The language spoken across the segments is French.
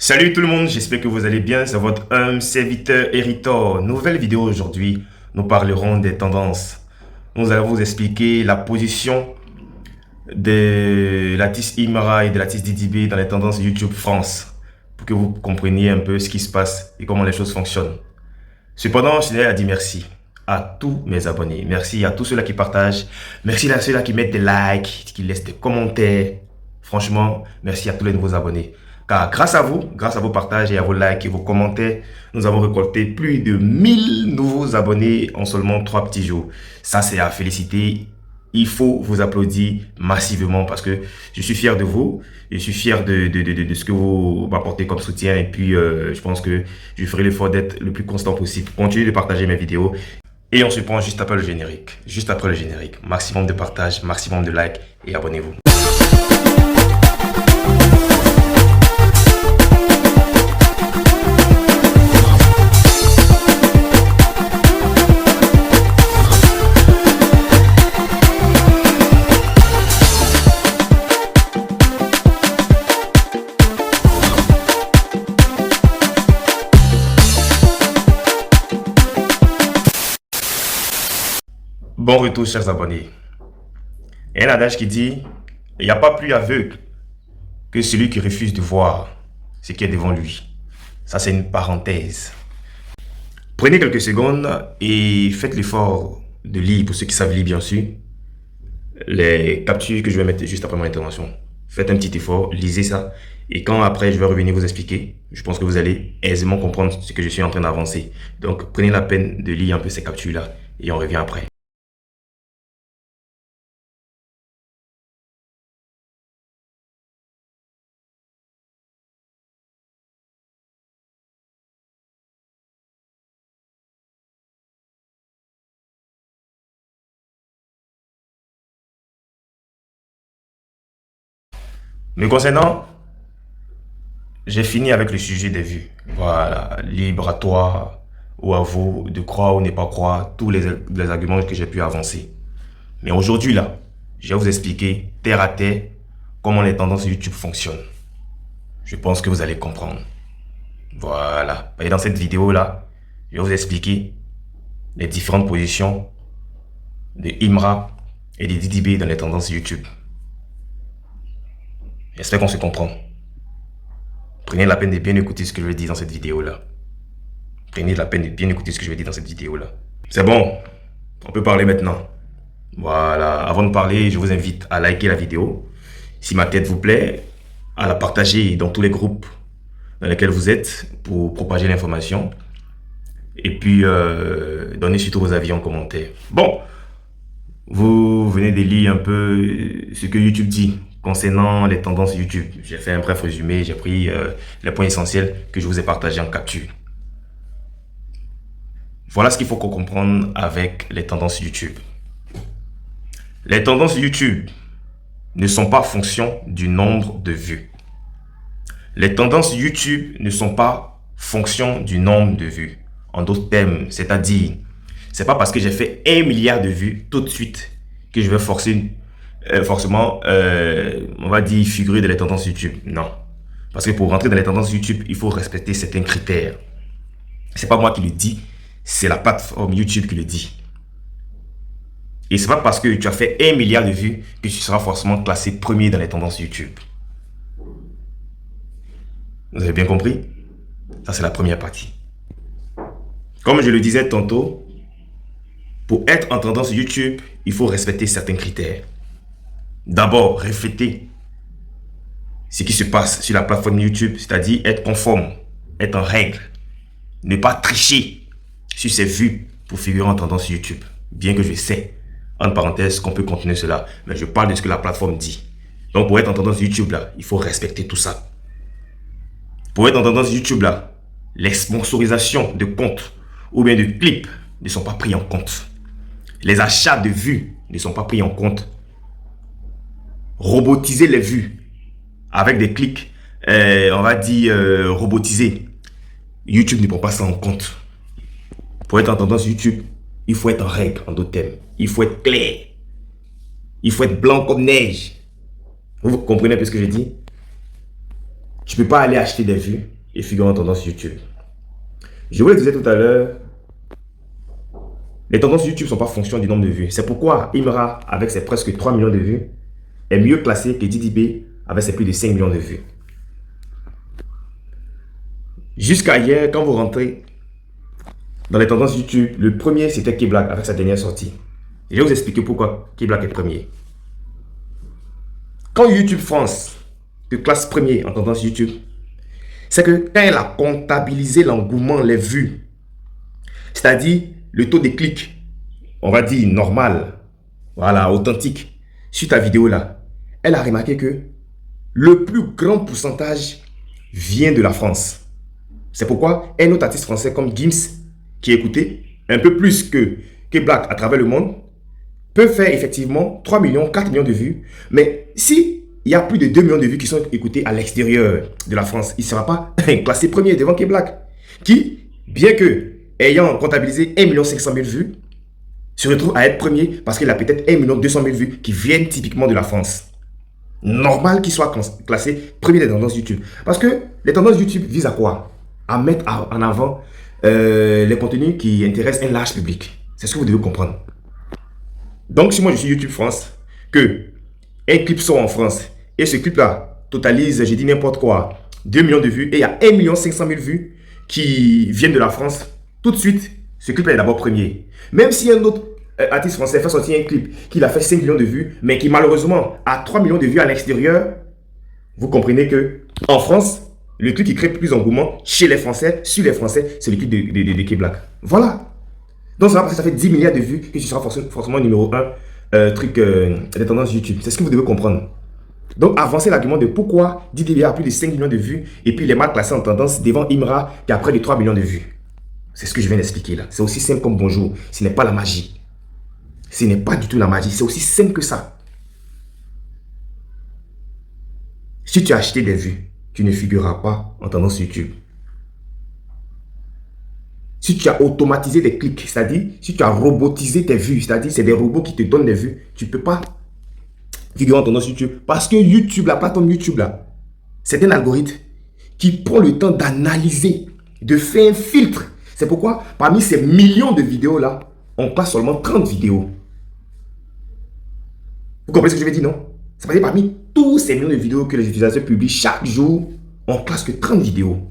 Salut tout le monde, j'espère que vous allez bien. C'est votre serviteur Héritor. Nouvelle vidéo aujourd'hui. Nous parlerons des tendances. Nous allons vous expliquer la position de l'artiste Imra et de l'artiste Didibé dans les tendances YouTube France pour que vous compreniez un peu ce qui se passe et comment les choses fonctionnent. Cependant, je tenais à dire merci à tous mes abonnés. Merci à tous ceux-là qui partagent. Merci à ceux-là qui mettent des likes, qui laissent des commentaires. Franchement, merci à tous les nouveaux abonnés. Car grâce à vous, grâce à vos partages et à vos likes et vos commentaires, nous avons récolté plus de 1000 nouveaux abonnés en seulement 3 petits jours. Ça, c'est à féliciter. Il faut vous applaudir massivement parce que je suis fier de vous. Je suis fier de ce que vous m'apportez comme soutien. Et puis, je pense que je ferai l'effort d'être le plus constant possible. Continuez de partager mes vidéos. Et on se prend juste après le générique. Juste après le générique. Maximum de partage, maximum de likes et abonnez-vous. Bon retour, chers abonnés. Il y a un adage qui dit, il n'y a pas plus aveugle que celui qui refuse de voir ce qui est devant lui. Ça, c'est une parenthèse. Prenez quelques secondes et faites l'effort de lire, pour ceux qui savent lire bien sûr, les captures que je vais mettre juste après mon intervention. Faites un petit effort, lisez ça. Et quand après je vais revenir vous expliquer, je pense que vous allez aisément comprendre ce que je suis en train d'avancer. Donc prenez la peine de lire un peu ces captures-là et on revient après. Me concernant, j'ai fini avec le sujet des vues. Voilà, libre à toi ou à vous de croire ou ne pas croire tous les arguments que j'ai pu avancer. Mais aujourd'hui là, je vais vous expliquer terre à terre comment les tendances YouTube fonctionnent. Je pense que vous allez comprendre. Voilà. Et dans cette vidéo là, je vais vous expliquer les différentes positions de Imra et de Didibé dans les tendances YouTube. J'espère qu'on se comprend. Prenez la peine de bien écouter ce que je vais dire dans cette vidéo-là. Prenez la peine de bien écouter ce que je vais dire dans cette vidéo-là. C'est bon, on peut parler maintenant. Voilà, avant de parler, je vous invite à liker la vidéo. Si ma tête vous plaît, à la partager dans tous les groupes dans lesquels vous êtes pour propager l'information. Et puis, donnez surtout vos avis en commentaire. Bon, vous venez de lire un peu ce que YouTube dit concernant les tendances YouTube. J'ai fait un bref résumé, j'ai pris les points essentiels que je vous ai partagés en capture. Voilà ce qu'il faut qu'on comprenne avec les tendances YouTube. Les tendances YouTube ne sont pas fonction du nombre de vues. Les tendances YouTube ne sont pas fonction du nombre de vues. En d'autres termes, c'est-à-dire, c'est pas parce que j'ai fait 1 milliard de vues tout de suite que je vais forcément, on va dire, figurer dans les tendances YouTube. Non. Parce que pour rentrer dans les tendances YouTube, il faut respecter certains critères. C'est pas moi qui le dis, c'est la plateforme YouTube qui le dit. Et c'est pas parce que tu as fait 1 milliard de vues que tu seras forcément classé premier dans les tendances YouTube. Vous avez bien compris? Ça, c'est la première partie. Comme je le disais tantôt, pour être en tendance YouTube, il faut respecter certains critères. D'abord, refléter ce qui se passe sur la plateforme YouTube, c'est-à-dire être conforme, être en règle. Ne pas tricher sur ses vues pour figurer en tendance YouTube. Bien que je sais, en parenthèse, qu'on peut continuer cela, mais je parle de ce que la plateforme dit. Donc, pour être en tendance YouTube, là, il faut respecter tout ça. Pour être en tendance YouTube, là, les sponsorisations de comptes ou bien de clips ne sont pas pris en compte. Les achats de vues ne sont pas pris en compte. Robotiser les vues avec des clics, on va dire robotisés. YouTube ne prend pas ça en compte. Pour être en tendance YouTube, il faut être en règle, en d'autres termes. Il faut être clair. Il faut être blanc comme neige. Vous comprenez un peu ce que je dis? tu ne peux pas aller acheter des vues et figurer en tendance YouTube. Je vous le disais tout à l'heure, les tendances YouTube ne sont pas fonction du nombre de vues. C'est pourquoi Imra, avec ses presque 3 millions de vues, est mieux classé que DDB avec ses plus de 5 millions de vues. Jusqu'à hier, quand vous rentrez dans les tendances YouTube, le premier c'était K-Black avec sa dernière sortie. Je vais vous expliquer pourquoi K-Black est premier. Quand YouTube France te classe premier en tendance YouTube, c'est que quand elle a comptabilisé l'engouement, les vues, c'est-à-dire le taux de clics, on va dire normal, voilà, authentique, sur ta vidéo là, elle a remarqué que le plus grand pourcentage vient de la France. C'est pourquoi un autre artiste français comme Gims, qui est écouté un peu plus que Black à travers le monde, peut faire effectivement 3 millions, 4 millions de vues. Mais si il y a plus de 2 millions de vues qui sont écoutées à l'extérieur de la France, il ne sera pas classé premier devant K-Black, qui, bien que ayant comptabilisé 1 500 000 vues, se retrouve à être premier parce qu'il a peut-être 1 200 000 vues qui viennent typiquement de la France. Normal qu'il soit classé premier des tendances YouTube. Parce que les tendances YouTube visent à quoi? À mettre en avant les contenus qui intéressent un large public. C'est ce que vous devez comprendre. Donc, si moi je suis YouTube France, que un clip sort en France, et ce clip-là totalise, j'ai dit n'importe quoi, 2 millions de vues, et il y a 1 500 000 vues qui viennent de la France, tout de suite, ce clip-là est d'abord premier. Même si un autre artiste français fait sortir un clip qui a fait 5 millions de vues, mais qui malheureusement a 3 millions de vues à l'extérieur, vous comprenez que en France, le truc qui crée plus d'engouement chez les Français, sur les Français, c'est le clip de K-Black. Voilà. Donc, ça fait 10 milliards de vues que tu seras forcément numéro 1 des tendances YouTube. C'est ce que vous devez comprendre. Donc, avancez l'argument de pourquoi DDB a plus de 5 millions de vues et puis il est mal classé en tendance devant Imra qui a près de 3 millions de vues. C'est ce que je viens d'expliquer là. C'est aussi simple comme bonjour. Ce n'est pas la magie. Ce n'est pas du tout la magie. C'est aussi simple que ça. Si tu as acheté des vues, tu ne figureras pas en tendance YouTube. Si tu as automatisé des clics, c'est-à-dire si tu as robotisé tes vues, c'est-à-dire c'est des robots qui te donnent des vues, tu ne peux pas figurer en tendance YouTube. Parce que YouTube, la plateforme YouTube là, c'est un algorithme qui prend le temps d'analyser, de faire un filtre. C'est pourquoi parmi ces millions de vidéos là, on classe seulement 30 vidéos. Vous comprenez ce que je veux dire, non? Ça veut dire parmi tous ces millions de vidéos que les utilisateurs publient chaque jour, on classe que 30 vidéos.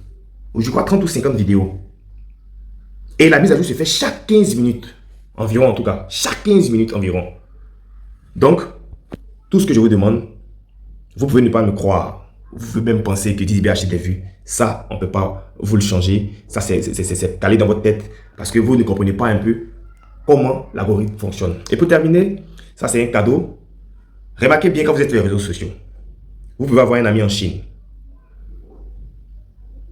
Ou je crois 30 ou 50 vidéos. Et la mise à jour se fait chaque 15 minutes. Environ en tout cas. Chaque 15 minutes environ. Donc, tout ce que je vous demande, vous pouvez ne pas me croire. Vous pouvez même penser que DDB achète des vues. Ça, on ne peut pas vous le changer. Ça, c'est calé dans votre tête. Parce que vous ne comprenez pas un peu comment l'algorithme fonctionne. Et pour terminer, ça c'est un cadeau. Remarquez bien quand vous êtes sur les réseaux sociaux. Vous pouvez avoir un ami en Chine.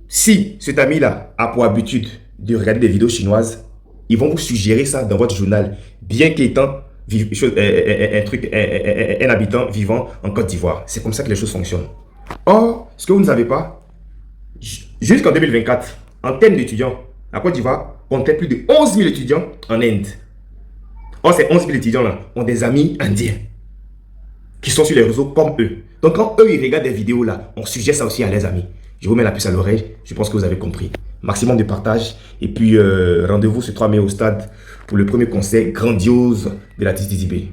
Si cet ami-là a pour habitude de regarder des vidéos chinoises, ils vont vous suggérer ça dans votre journal, bien qu'étant un habitant vivant en Côte d'Ivoire. C'est comme ça que les choses fonctionnent. Or, ce que vous ne savez pas, jusqu'en 2024, en termes d'étudiants, la Côte d'Ivoire comptait plus de 11 000 étudiants en Inde. Or, ces 11 000 étudiants-là ont des amis indiens qui sont sur les réseaux comme eux. Donc, quand eux, ils regardent des vidéos là, on suggère ça aussi à leurs amis. Je vous mets la puce à l'oreille. Je pense que vous avez compris. Maximum de partage. Et puis, rendez-vous ce 3 mai au stade pour le premier concert grandiose de l'artiste DDB.